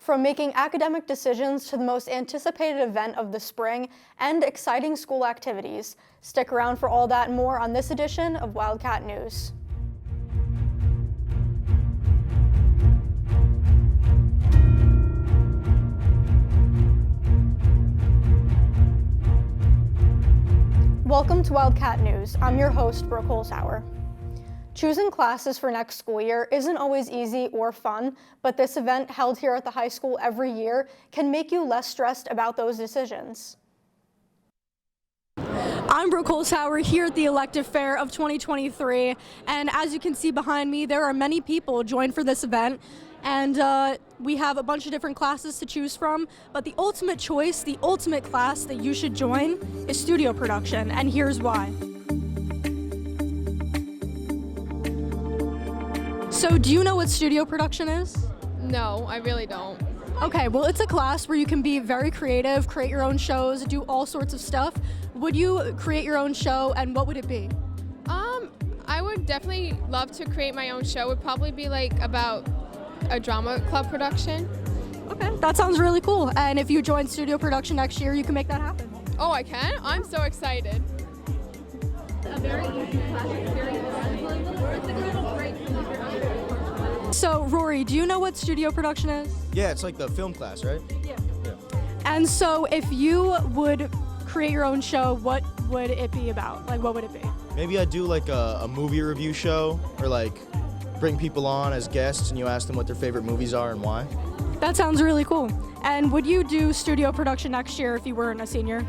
From making academic decisions to the most anticipated event of the spring and exciting school activities. Stick around for all that and more on this edition of Wildcat News. Welcome to Wildcat News. I'm your host, Brooke Holzhauer. Choosing classes for next school year isn't always easy or fun, but this event held here at the high school every year can make you less stressed about those decisions. I'm Brooke Holzhauer here at the Elective Fair of 2023, and as you can see behind me, there are many people joined for this event, and we have a bunch of different classes to choose from, but the ultimate choice, the ultimate class that you should join is studio production, and here's why. So do you know what studio production is? No, I really don't. Okay, well, it's a class where you can be very creative, create your own shows, do all sorts of stuff. Would you create your own show, and what would it be? I would definitely love to create my own show. It would probably be like about a drama club production. Okay, that sounds really cool. And if you join studio production next year, you can make that happen. Oh, I can? I'm so excited. A very easy class. So, Rory, do you know what studio production is? Yeah, it's like the film class, right? Yeah. And so, if you would create your own show, what would it be about? Like, what would it be? Maybe I'd do like a movie review show, or like bring people on as guests and you ask them what their favorite movies are and why. That sounds really cool. And would you do studio production next year if you weren't a senior?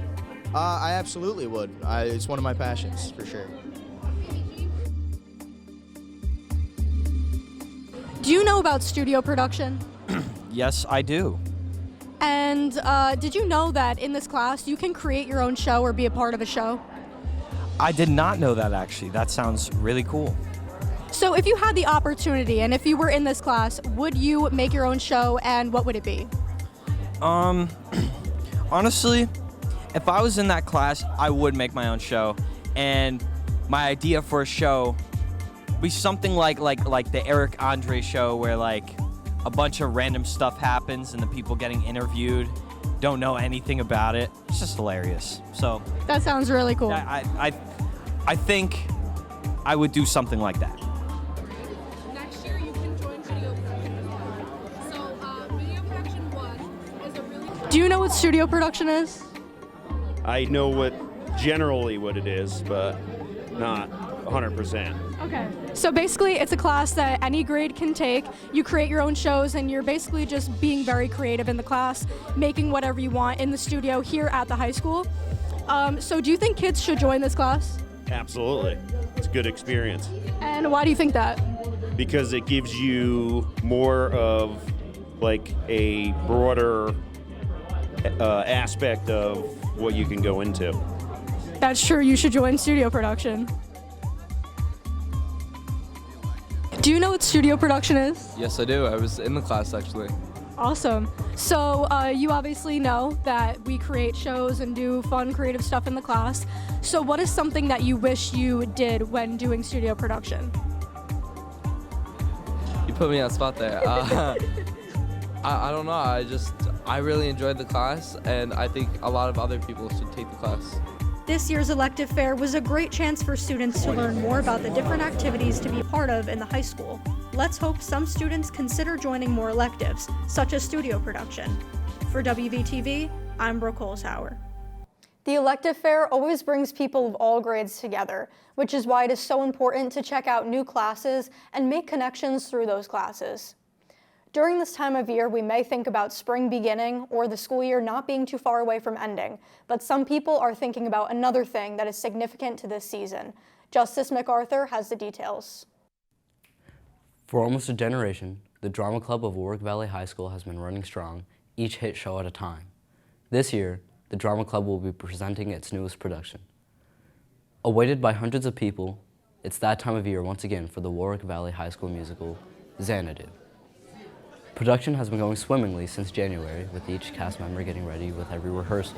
I absolutely would. It's one of my passions, for sure. Do you know about studio production? Yes, I do. And did you know that in this class you can create your own show or be a part of a show? I did not know that, actually. That sounds really cool. So if you had the opportunity and if you were in this class, would you make your own show, and what would it be? Honestly, if I was in that class, I would make my own show. And my idea for a show would be something like the Eric Andre show, where like a bunch of random stuff happens and the people getting interviewed don't know anything about it. It's just hilarious. So that sounds really cool. I think I would do something like that. Next year you can join video production. So video production 1 is a really... Do you know what studio production is? I know generally what it is, but not 100%. Okay. So basically it's a class that any grade can take. You create your own shows and you're basically just being very creative in the class, making whatever you want in the studio here at the high school. So do you think kids should join this class? Absolutely. It's a good experience. And why do you think that? Because it gives you more of like a broader aspect of what you can go into. That's true. You should join studio production. Do you know what studio production is? Yes, I do. I was in the class, actually. Awesome. So you obviously know that we create shows and do fun, creative stuff in the class. So what is something that you wish you did when doing studio production? You put me on the spot there. I don't know. I really enjoyed the class, and I think a lot of other people should take the class. This year's Elective Fair was a great chance for students to learn more about the different activities to be part of in the high school. Let's hope some students consider joining more electives, such as studio production. For WVTV, I'm Brooke Holzhauer. The Elective Fair always brings people of all grades together, which is why it is so important to check out new classes and make connections through those classes. During this time of year, we may think about spring beginning or the school year not being too far away from ending, but some people are thinking about another thing that is significant to this season. Justice MacArthur has the details. For almost a generation, the Drama Club of Warwick Valley High School has been running strong, each hit show at a time. This year, the Drama Club will be presenting its newest production. Awaited by hundreds of people, it's that time of year once again for the Warwick Valley High School musical, Xanadu. Production has been going swimmingly since January, with each cast member getting ready with every rehearsal.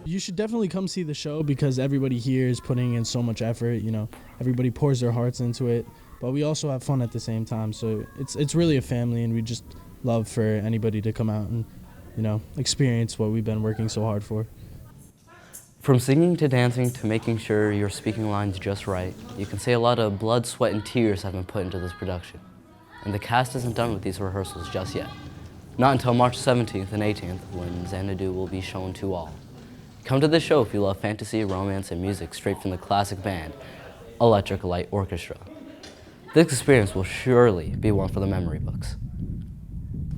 You should definitely come see the show because everybody here is putting in so much effort, you know. Everybody pours their hearts into it. but we also have fun at the same time. So it's really a family, and we just love for anybody to come out and, experience what we've been working so hard for. From singing to dancing to making sure you're speaking lines just right, you can say a lot of blood, sweat, and tears have been put into this production. And the cast isn't done with these rehearsals just yet. Not until March 17th and 18th, when Xanadu will be shown to all. Come to this show if you love fantasy, romance, and music straight from the classic band, Electric Light Orchestra. This experience will surely be one for the memory books.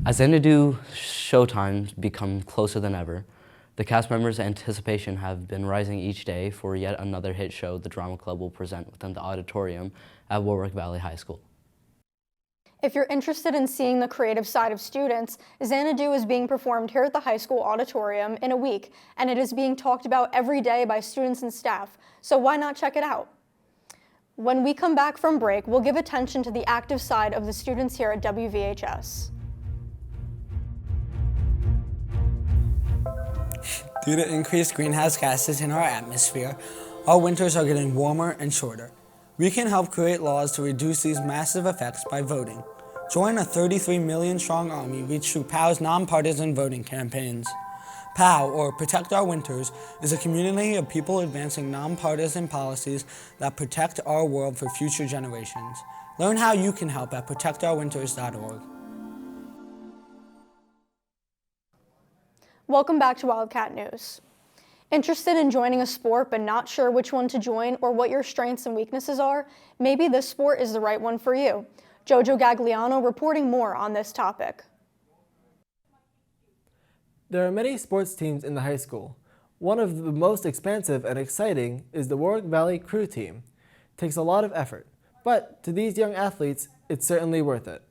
As Xanadu showtimes become closer than ever, the cast members' anticipation have been rising each day for yet another hit show the Drama Club will present within the auditorium at Warwick Valley High School. If you're interested in seeing the creative side of students, Xanadu is being performed here at the high school auditorium in a week, and it is being talked about every day by students and staff, so why not check it out? When we come back from break, we'll give attention to the active side of the students here at WVHS. Due to increased greenhouse gases in our atmosphere, our winters are getting warmer and shorter. We can help create laws to reduce these massive effects by voting. Join a 33 million strong army reached through POW's nonpartisan voting campaigns. POW, or Protect Our Winters, is a community of people advancing nonpartisan policies that protect our world for future generations. Learn how you can help at protectourwinters.org. Welcome back to Wildcat News. Interested in joining a sport but not sure which one to join or what your strengths and weaknesses are? Maybe this sport is the right one for you. Jojo Gagliano reporting more on this topic. There are many sports teams in the high school. One of the most expansive and exciting is the Warwick Valley Crew Team. It takes a lot of effort, but to these young athletes, it's certainly worth it.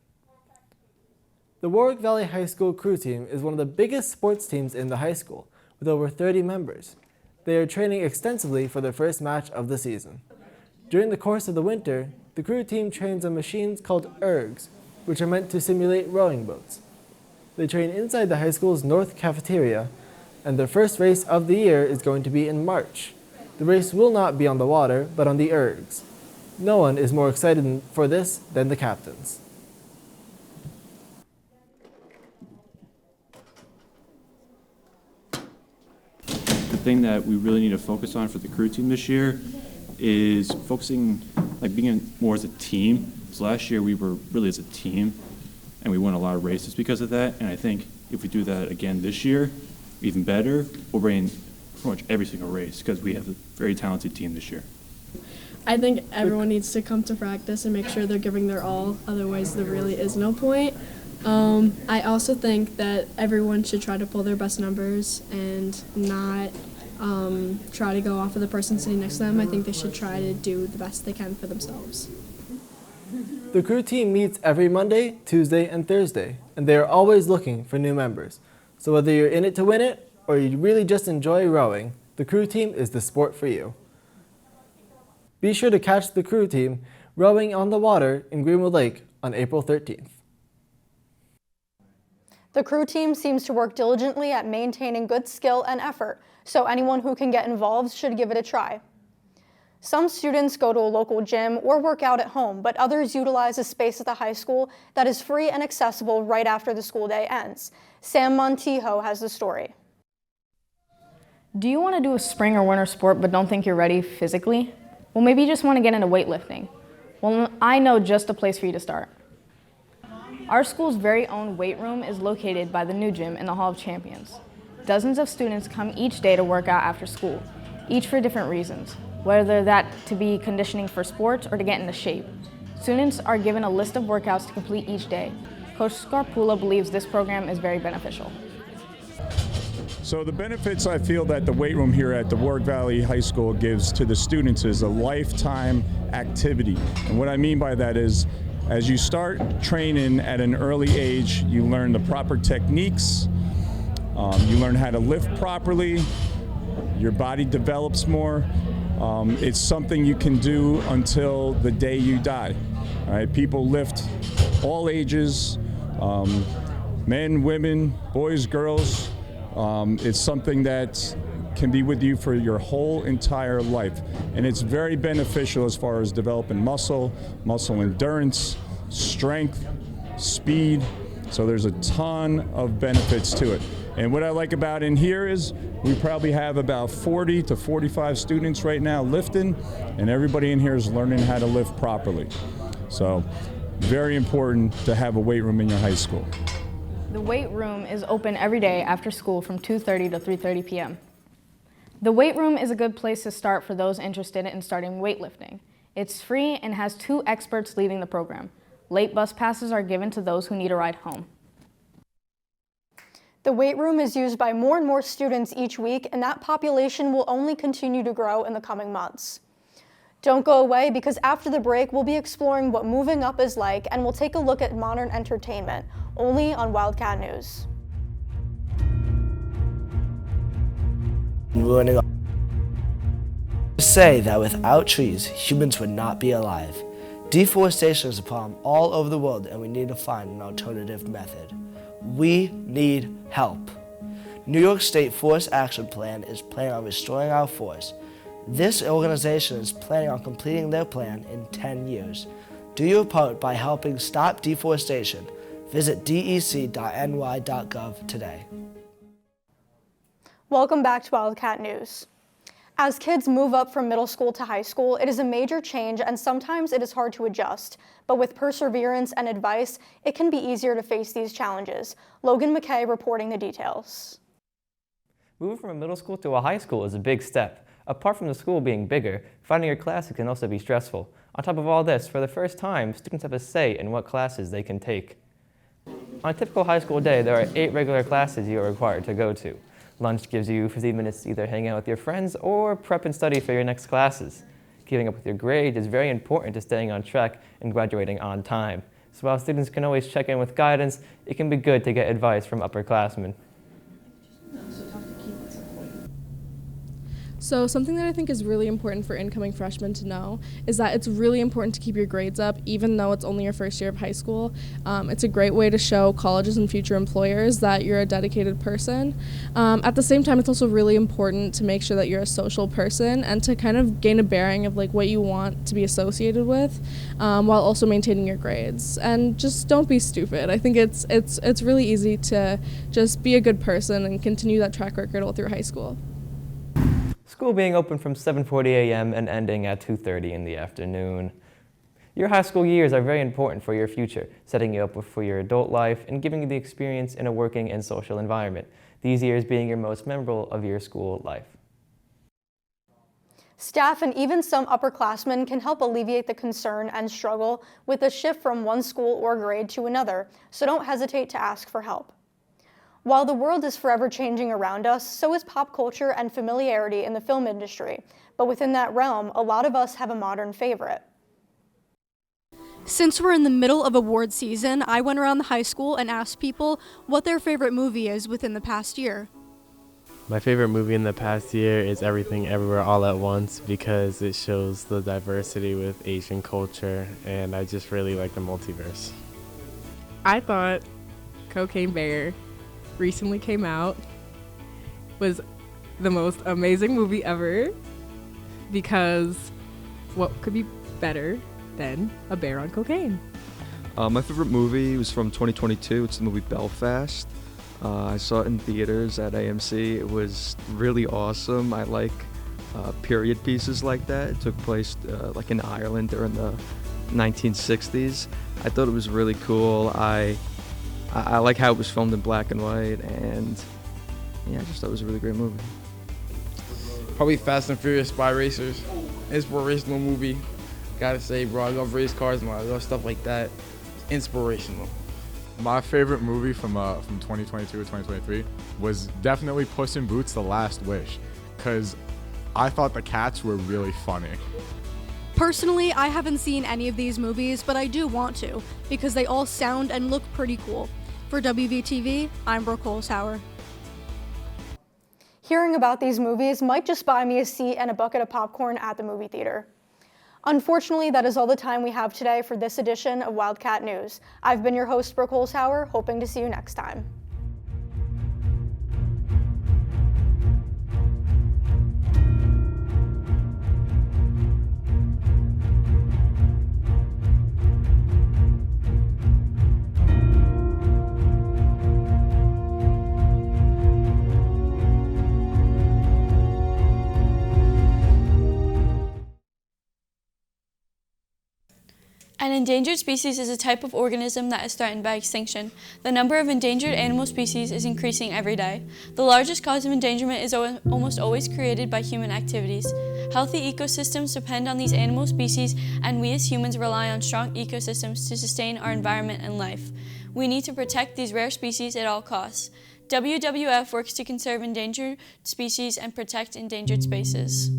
The Warwick Valley High School Crew Team is one of the biggest sports teams in the high school, with over 30 members. They are training extensively for their first match of the season. During the course of the winter, the crew team trains on machines called ergs, which are meant to simulate rowing boats. They train inside the high school's north cafeteria, and their first race of the year is going to be in March. The race will not be on the water, but on the ergs. No one is more excited for this than the captains. The thing that we really need to focus on for the crew team this year is focusing, being more as a team. So last year we were really as a team, and we won a lot of races because of that. And I think if we do that again this year, even better, we'll win pretty much every single race because we have a very talented team this year. I think everyone needs to come to practice and make sure they're giving their all, otherwise there really is no point. I also think that everyone should try to pull their best numbers and not try to go off of the person sitting next to them. I think they should try to do the best they can for themselves. The crew team meets every Monday, Tuesday, and Thursday, and they are always looking for new members. So whether you're in it to win it, or you really just enjoy rowing, the crew team is the sport for you. Be sure to catch the crew team rowing on the water in Greenwood Lake on April 13th. The crew team seems to work diligently at maintaining good skill and effort, so anyone who can get involved should give it a try. Some students go to a local gym or work out at home, but others utilize a space at the high school that is free and accessible right after the school day ends. Sam Montijo has the story. Do you want to do a spring or winter sport but don't think you're ready physically? Well, maybe you just want to get into weightlifting. Well, I know just a place for you to start. Our school's very own weight room is located by the new gym in the Hall of Champions. Dozens of students come each day to work out after school, each for different reasons, whether that to be conditioning for sports or to get into shape. Students are given a list of workouts to complete each day. Coach Scarpula believes this program is very beneficial. So the benefits I feel that the weight room here at the Warwick Valley High School gives to the students is a lifetime activity. And what I mean by that is, as you start training at an early age, you learn the proper techniques, you learn how to lift properly, your body develops more. It's something you can do until the day you die. All right? People lift all ages, men, women, boys, girls. It's something that can be with you for your whole entire life. And it's very beneficial as far as developing muscle endurance, strength, speed. So there's a ton of benefits to it. And what I like about in here is we probably have about 40 to 45 students right now lifting, and everybody in here is learning how to lift properly. So very important to have a weight room in your high school. The weight room is open every day after school from 2:30 to 3:30 p.m. The weight room is a good place to start for those interested in starting weightlifting. It's free and has 2 experts leading the program. Late bus passes are given to those who need a ride home. The weight room is used by more and more students each week, and that population will only continue to grow in the coming months. Don't go away, because after the break, we'll be exploring what moving up is like, and we'll take a look at modern entertainment, only on Wildcat News. Say that without trees, humans would not be alive. Deforestation is a problem all over the world, and we need to find an alternative method. We need help. New York State Forest Action Plan is planning on restoring our forests. This organization is planning on completing their plan in 10 years. Do your part by helping stop deforestation. Visit dec.ny.gov today. Welcome back to Wildcat News. As kids move up from middle school to high school, it is a major change, and sometimes it is hard to adjust. But with perseverance and advice, it can be easier to face these challenges. Logan McKay reporting the details. Moving from a middle school to a high school is a big step. Apart from the school being bigger, finding your classes can also be stressful. On top of all this, for the first time, students have a say in what classes they can take. On a typical high school day, there are 8 regular classes you are required to go to. Lunch gives you 15 minutes to either hang out with your friends or prep and study for your next classes. Keeping up with your grades is very important to staying on track and graduating on time. So while students can always check in with guidance, it can be good to get advice from upperclassmen. So something that I think is really important for incoming freshmen to know is that it's really important to keep your grades up, even though it's only your first year of high school. It's a great way to show colleges and future employers that you're a dedicated person. At the same time, it's also really important to make sure that you're a social person and to kind of gain a bearing of like what you want to be associated with, while also maintaining your grades. And just don't be stupid. I think it's really easy to just be a good person and continue that track record all through high school. School being open from 7:40 a.m. and ending at 2:30 in the afternoon. Your high school years are very important for your future, setting you up for your adult life and giving you the experience in a working and social environment, these years being your most memorable of your school life. Staff and even some upperclassmen can help alleviate the concern and struggle with the shift from one school or grade to another, so don't hesitate to ask for help. While the world is forever changing around us, so is pop culture and familiarity in the film industry. But within that realm, a lot of us have a modern favorite. Since we're in the middle of award season, I went around the high school and asked people what their favorite movie is within the past year. My favorite movie in the past year is Everything Everywhere All at Once, because it shows the diversity with Asian culture, and I just really like the multiverse. I thought Cocaine Bear recently came out was the most amazing movie ever, because what could be better than a bear on cocaine? My favorite movie was from 2022. It's the movie Belfast. I saw it in theaters at AMC. It was really awesome. I like period pieces like that. It took place like in Ireland during the 1960s. I thought it was really cool. I like how it was filmed in black and white, and yeah, I just thought it was a really great movie. Probably Fast and Furious Spy Racers. Inspirational movie. Gotta say, bro, I love race cars and I love stuff like that. Inspirational. My favorite movie from 2022 or 2023 was definitely Puss in Boots: The Last Wish, because I thought the cats were really funny. Personally, I haven't seen any of these movies, but I do want to, because they all sound and look pretty cool. For WVTV, I'm Brooke Holzhauer. Hearing about these movies might just buy me a seat and a bucket of popcorn at the movie theater. Unfortunately, that is all the time we have today for this edition of Wildcat News. I've been your host, Brooke Holzhauer, hoping to see you next time. An endangered species is a type of organism that is threatened by extinction. The number of endangered animal species is increasing every day. The largest cause of endangerment is almost always created by human activities. Healthy ecosystems depend on these animal species, and we as humans rely on strong ecosystems to sustain our environment and life. We need to protect these rare species at all costs. WWF works to conserve endangered species and protect endangered spaces.